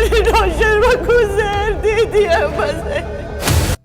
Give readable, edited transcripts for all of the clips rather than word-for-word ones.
मैंने नौशरमा को जहर दे दिया बस।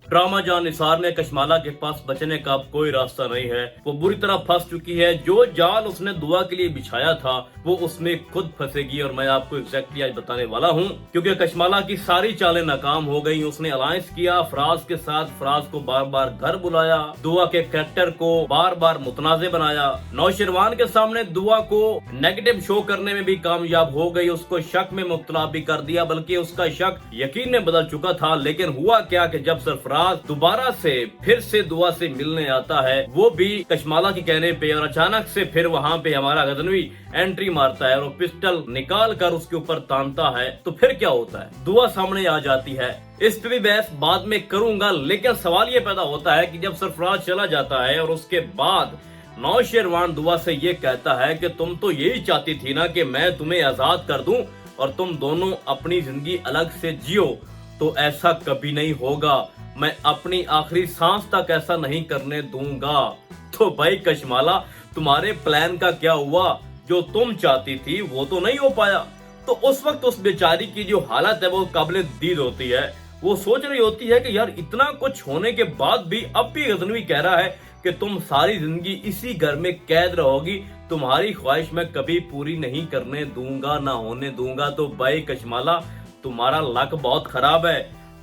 ड्रामा जान निसार में कशमाला के पास बचने का अब कोई रास्ता नहीं है। वो बुरी तरह फंस चुकी है। जो जाल उसने दुआ के लिए बिछाया था वो उसमें खुद फंसेगी और मैं आपको एग्जैक्टली आज बताने वाला हूँ, क्योंकि कशमाला की सारी चालें नाकाम हो गई। उसने अलायंस किया फराज के साथ, फराज को बार बार घर बुलाया, दुआ के कैरेक्टर को बार बार मुतनाज़े बनाया, नौशरवान के सामने दुआ को नेगेटिव शो करने में भी कामयाब हो गई, उसको शक में मुब्तला भी कर दिया, बल्कि उसका शक यकीन में बदल चुका था। लेकिन हुआ क्या कि जब सरफराज दोबारा से फिर से दुआ से मिलने आता है, वो भी कशमाला के कहने पे, और अचानक से फिर वहाँ पे हमारा गजनवी एंट्री मारता है और वो पिस्टल निकाल कर उसके ऊपर तानता है, तो फिर क्या होता है? दुआ सामने आ जाती है। इस पे भी बहस बाद में करूंगा, लेकिन सवाल ये पैदा होता है कि जब सरफराज चला जाता है और उसके बाद नौशरवान दुआ से ये कहता है कि तुम तो यही चाहती थी ना कि मैं तुम्हें आजाद कर दूं और तुम दोनों अपनी जिंदगी अलग से जियो, तो ऐसा कभी नहीं होगा, मैं अपनी आखिरी सांस तक ऐसा नहीं करने दूंगा। तो भाई कशमाला, तुम्हारे प्लान का क्या हुआ? जो तुम चाहती थी वो तो नहीं हो पाया। तो उस वक्त उस बेचारी की जो हालत है वो काबिल दीद होती है। वो सोच रही होती है कि यार इतना कुछ होने के बाद भी अब भी गजनवी कह रहा है कि तुम सारी जिंदगी इसी घर में कैद रहोगी, तुम्हारी ख्वाहिश मैं कभी पूरी नहीं करने दूंगा, ना होने दूंगा। तो भाई कशमाला, तुम्हारा लक बहुत खराब है।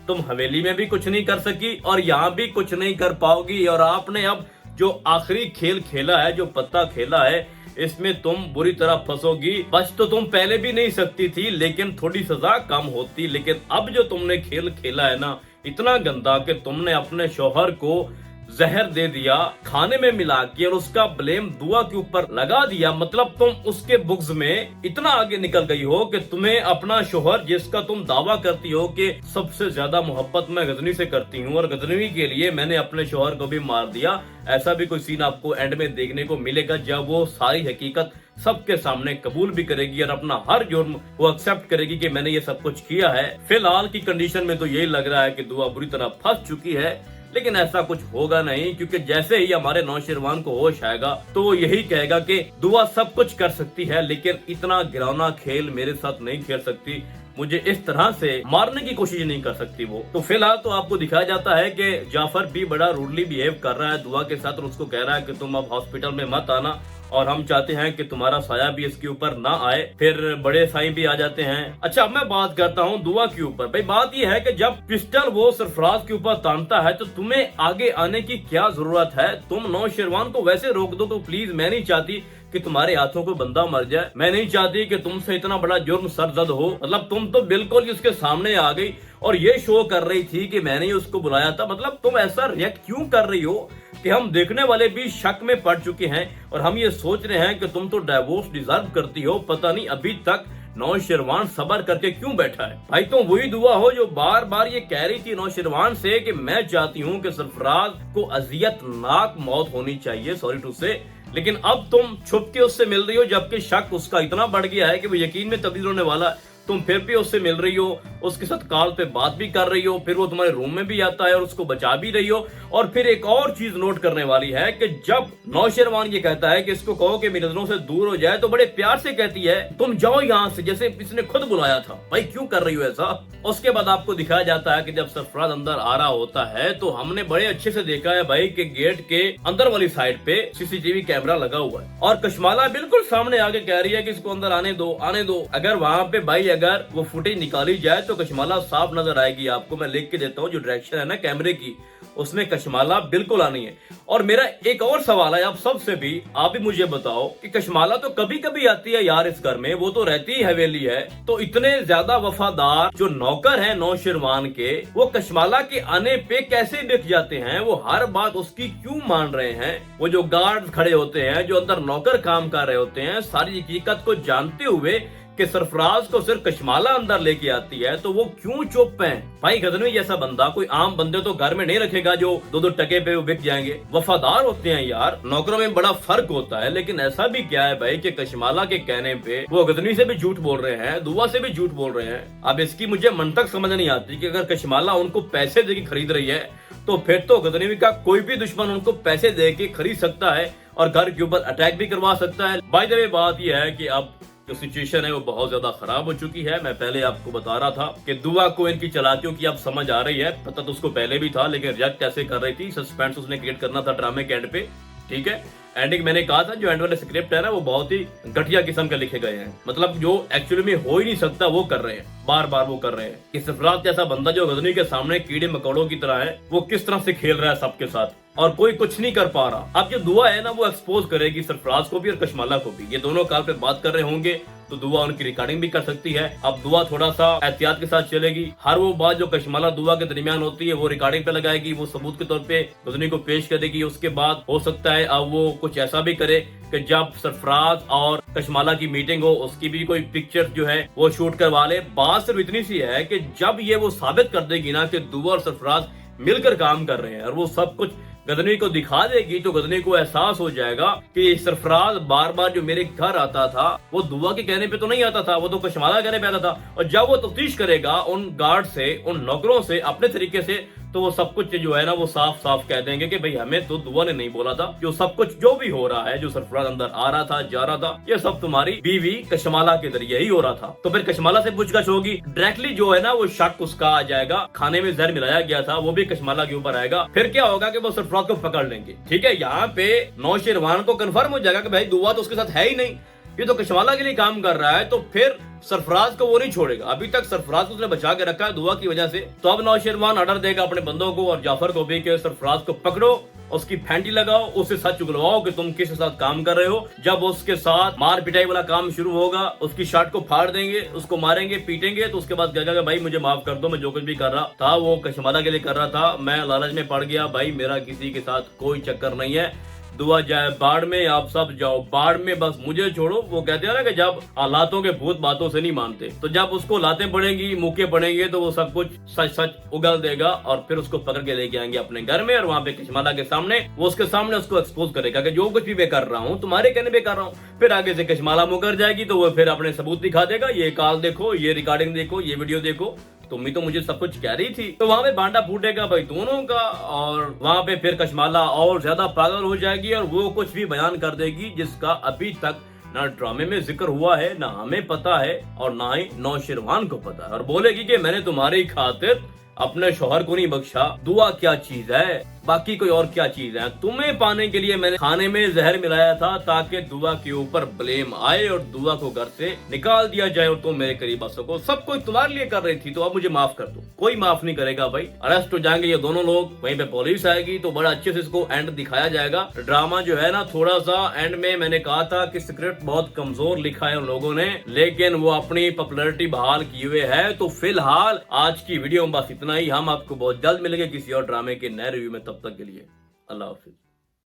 तुम हवेली में भी कुछ नहीं कर सकी और यहाँ भी कुछ नहीं कर पाओगी, और आपने अब जो आखिरी खेल खेला है, जो पत्ता खेला है, इसमें तुम बुरी तरह फंसोगी। बच तो तुम पहले भी नहीं सकती थी, लेकिन थोड़ी सजा कम होती। लेकिन अब जो तुमने खेल खेला है ना, इतना गंदा कि तुमने अपने शौहर को जहर दे दिया खाने में मिला के और उसका ब्लेम दुआ के ऊपर लगा दिया। मतलब तुम उसके बुग्ज में इतना आगे निकल गई हो कि तुम्हें अपना शौहर, जिसका तुम दावा करती हो कि सबसे ज्यादा मोहब्बत मैं गजनवी से करती हूँ और गजनवी के लिए मैंने अपने शौहर को भी मार दिया, ऐसा भी कोई सीन आपको एंड में देखने को मिलेगा जब वो सारी हकीकत सबके सामने कबूल भी करेगी और अपना हर जुर्म वो एक्सेप्ट करेगी कि मैंने ये सब कुछ किया है। फिलहाल की कंडीशन में तो यही लग रहा है कि दुआ बुरी तरह फंस चुकी है, लेकिन ऐसा कुछ होगा नहीं, क्योंकि जैसे ही हमारे नौशरवान को होश आएगा तो वो यही कहेगा कि दुआ सब कुछ कर सकती है, लेकिन इतना गिरौना खेल मेरे साथ नहीं खेल सकती, मुझे इस तरह से मारने की कोशिश नहीं कर सकती वो। तो फिलहाल तो आपको दिखाया जाता है कि जाफर भी बड़ा रूडली बिहेव कर रहा है दुआ के साथ और उसको कह रहा है कि तुम अब हॉस्पिटल में मत आना और हम चाहते हैं कि तुम्हारा साया भी इसके ऊपर ना आए। फिर बड़े साईं भी आ जाते हैं। अच्छा, अब मैं बात करता हूँ दुआ के ऊपर। भाई बात यह है कि जब पिस्टल वो सरफराज के ऊपर तानता है तो तुम्हें आगे आने की क्या जरूरत है? तुम नौशरवान को वैसे रोक दो। तो प्लीज, मैं नहीं चाहती कि तुम्हारे हाथों को बंदा मर जाए, मैं नहीं चाहती कि तुमसे इतना बड़ा जुर्म सरजद हो। मतलब तुम तो बिल्कुल ही उसके सामने आ गई और ये शो कर रही थी कि मैंने ही उसको बुलाया था। मतलब तुम ऐसा रिएक्ट क्यों कर रही हो कि हम देखने वाले भी शक में पड़ चुके हैं और हम ये सोच रहे हैं कि तुम तो डिवोर्स डिजर्व करती हो। पता नहीं अभी तक नौशरवान सबर करके क्यों बैठा है। भाई तुम वही दुआ हो जो बार बार ये कह रही थी नौशरवान से कि मैं चाहती हूँ कि सरफराज को अजियतनाक मौत होनी चाहिए, सॉरी टू से, लेकिन अब तुम छुप के उससे मिल रही हो, जबकि शक उसका इतना बढ़ गया है कि वो यकीन में तब्दील होने वाला है। तुम फिर भी उससे मिल रही हो, उसके साथ कॉल पे बात भी कर रही हो, फिर वो तुम्हारे रूम में भी आता है और उसको बचा भी रही हो। और फिर एक और चीज नोट करने वाली है कि जब नौशरवान ये कहता है कि इसको कहो कि मेरी नजरों से दूर हो जाए, तो बड़े प्यार से कहती है तुम जाओ यहाँ से, जैसे इसने खुद बुलाया था। भाई क्यों कर रही हो ऐसा? उसके बाद आपको दिखाया जाता है कि जब सरफराज अंदर आ रहा होता है तो हमने बड़े अच्छे से देखा है भाई कि गेट के अंदर वाली साइड पे सीसीटीवी कैमरा लगा हुआ है और कशमाला बिल्कुल सामने आके कह रही है कि इसको अंदर आने दो, आने दो। अगर वहाँ पे भाई अगर वो फुटेज निकाली जाए तो कशमाला साफ नजर आएगी आपको। मैं लिख के देता हूँ, जो डायरेक्शन है ना कैमरे की, उसमें कशमाला बिल्कुल आनी है। और मेरा एक और सवाल है आप सबसे भी, आप भी मुझे बताओ कि कशमाला तो कभी कभी आती है यार इस घर में, वो तो रहती ही हवेली है, तो इतने ज्यादा वफादार जो नौकर हैं नौशरवान के, वो कशमाला के आने पे कैसे बिक जाते हैं? वो हर बात उसकी क्यों मान रहे हैं? वो जो गार्ड खड़े होते हैं, जो अंदर नौकर काम कर रहे होते हैं, सारी हकीकत को जानते हुए कि सरफराज को सिर्फ कशमाला अंदर लेके आती है, तो वो क्यों चुप हैं? भाई गजनवी जैसा बंदा कोई आम बंदे तो घर में नहीं रखेगा जो दो दो टके पे वो बिक जाएंगे। वफादार होते हैं यार, नौकरों में बड़ा फर्क होता है। लेकिन ऐसा भी क्या है भाई कि कशमाला के कहने पे वो गजनवी से भी झूठ बोल रहे हैं, दुआ से भी झूठ बोल रहे हैं। अब इसकी मुझे मंतक समझ नहीं आती कि अगर कशमाला उनको पैसे देके खरीद रही है तो फिर तो गजनवी का कोई भी दुश्मन उनको पैसे दे के खरीद सकता है और घर के ऊपर अटैक भी करवा सकता है। बाय द वे बात यह है कि अब जो सिचुएशन है वो बहुत ज्यादा खराब हो चुकी है। मैं पहले आपको बता रहा था कि दुआ को इनकी चालाकियों की अब समझ आ रही है, पता तो उसको पहले भी था, लेकिन रिएक्ट कैसे कर रही थी, सस्पेंस उसने क्रिएट करना था ड्रामे के एंड पे। ठीक है, एंडिंग मैंने कहा था जो एंड वाले स्क्रिप्ट है ना वो बहुत ही घटिया किस्म के लिखे गए हैं, मतलब जो एक्चुअली में हो ही नहीं सकता वो कर रहे हैं, बार बार वो कर रहे हैं कि सरफराज जैसा बंदा जो गजनी के सामने कीड़े मकोड़ों की तरह है, वो किस तरह से खेल रहा है सबके साथ और कोई कुछ नहीं कर पा रहा। अब जो दुआ है ना वो एक्सपोज करेगी सरफराज को भी और कशमाला को भी। ये दोनों कॉल पे बात कर रहे होंगे तो दुआ उनकी रिकॉर्डिंग भी कर सकती है। अब दुआ थोड़ा सा एहतियात के साथ चलेगी, हर वो बात जो कशमाला दुआ के दरमियान होती है वो रिकॉर्डिंग पे लगाएगी, वो सबूत के तौर पे गजनी को पेश करेगी। उसके बाद हो सकता है अब वो कुछ ऐसा भी करे कि जब सरफराज और कशमाला की मीटिंग हो उसकी भी कोई पिक्चर जो है वो शूट करवा ले। बात सिर्फ इतनी सी है कि जब ये वो साबित कर देगी ना कि दुआ और सरफराज मिलकर काम कर रहे हैं और वो सब कुछ गजनी को दिखा देगी तो गजनी को एहसास हो जाएगा कि सरफराज बार बार जो मेरे घर आता था वो दुआ के कहने पे तो नहीं आता था, वो तो कशमाला कहने पे आता था। और जब वो तफ्तीश करेगा उन गार्ड से, उन नौकरों से अपने तरीके से, तो वो सब कुछ जो है ना वो साफ साफ कह देंगे कि भाई हमें तो दुआ ने नहीं बोला था, जो सब कुछ जो भी हो रहा है, जो सरफराज अंदर आ रहा था जा रहा था, ये सब तुम्हारी बीवी कशमाला के जरिए ही हो रहा था। तो फिर कशमाला से पूछताछ होगी, डायरेक्टली जो है ना वो शक उसका आ जाएगा, खाने में जहर मिलाया गया था वो भी कशमाला के ऊपर आएगा। फिर क्या होगा कि वो सरफराज को पकड़ लेंगे। ठीक है, यहाँ पे नौशेरवान को कंफर्म हो जाएगा कि भाई दुआ तो उसके साथ है ही नहीं, ये तो कशमाला के लिए काम कर रहा है, तो फिर सरफराज को वो नहीं छोड़ेगा। अभी तक सरफराज को उसने बचा के रखा है दुआ की वजह से। तो अब नौशेरवान ऑर्डर देगा अपने बंदों को और जाफर को भी कि सरफराज को पकड़ो, उसकी फैंटी लगाओ, उससे सच उगलवाओ कि तुम किसके साथ काम कर रहे हो। जब उसके साथ मार पिटाई वाला काम शुरू होगा, उसकी शर्ट को फाड़ देंगे, उसको मारेंगे पीटेंगे, तो उसके बाद कहेगा भाई मुझे माफ कर दो, मैं जो कुछ भी कर रहा था वो कशमाला के लिए कर रहा था, मैं लालच में पड़ गया, भाई मेरा किसी के साथ कोई चक्कर नहीं है, दुआ जाए बाढ़ में, आप सब जाओ बाढ़ में, बस मुझे छोड़ो। वो कहते हैं ना कि जब हालातों के भूत बातों से नहीं मानते, तो जब उसको लातें पड़ेंगी, मुक्के पड़ेंगे, तो वो सब कुछ सच सच उगल देगा और फिर उसको पकड़ के लेके आएंगे अपने घर में और वहाँ पे कशमाला के सामने वो उसके सामने उसको एक्सपोज करेगा कि जो कुछ भी मैं कर रहा हूँ तुम्हारे कहने पे कर रहा हूँ। फिर आगे से कशमाला मुकर जाएगी तो वो फिर अपने सबूत दिखा देगा, ये कॉल देखो, ये रिकॉर्डिंग देखो, ये वीडियो देखो, तुम ही तो मुझे सब कुछ कह रही थी। तो वहां पे बांटा फूटेगा भाई दोनों का और वहां पे फिर कशमाला और ज्यादा पागल हो जाएगी और वो कुछ भी बयान कर देगी जिसका अभी तक ना ड्रामे में जिक्र हुआ है, ना हमें पता है और ना ही नौशेरवान को पता है। और बोलेगी कि मैंने तुम्हारी खातिर अपने शौहर को नहीं बख्शा। दुआ क्या चीज है, बाकी कोई और क्या चीज है, तुम्हें पाने के लिए मैंने खाने में जहर मिलाया था ताकि दुआ के ऊपर ब्लेम आए और दुआ को घर से निकाल दिया जाए और तुम मेरे करीब आ सको। सब कुछ तुम्हारे लिए कर रही थी, तो अब मुझे माफ कर दो। कोई माफ नहीं करेगा भाई, अरेस्ट हो जाएंगे ये दोनों लोग, वहीं पे पुलिस आएगी, तो बड़ा अच्छे से इसको एंड दिखाया जाएगा। ड्रामा जो है ना थोड़ा सा एंड में मैंने कहा था कि स्क्रिप्ट बहुत कमजोर लिखा है उन लोगों ने, लेकिन वो अपनी पॉपुलैरिटी बहाल किए हुए है। तो फिलहाल आज की वीडियो में बस इतना ही, हम आपको बहुत जल्द मिलेंगे किसी और ड्रामे के नए रिव्यू में, तब तक के लिए अल्लाह हाफिज।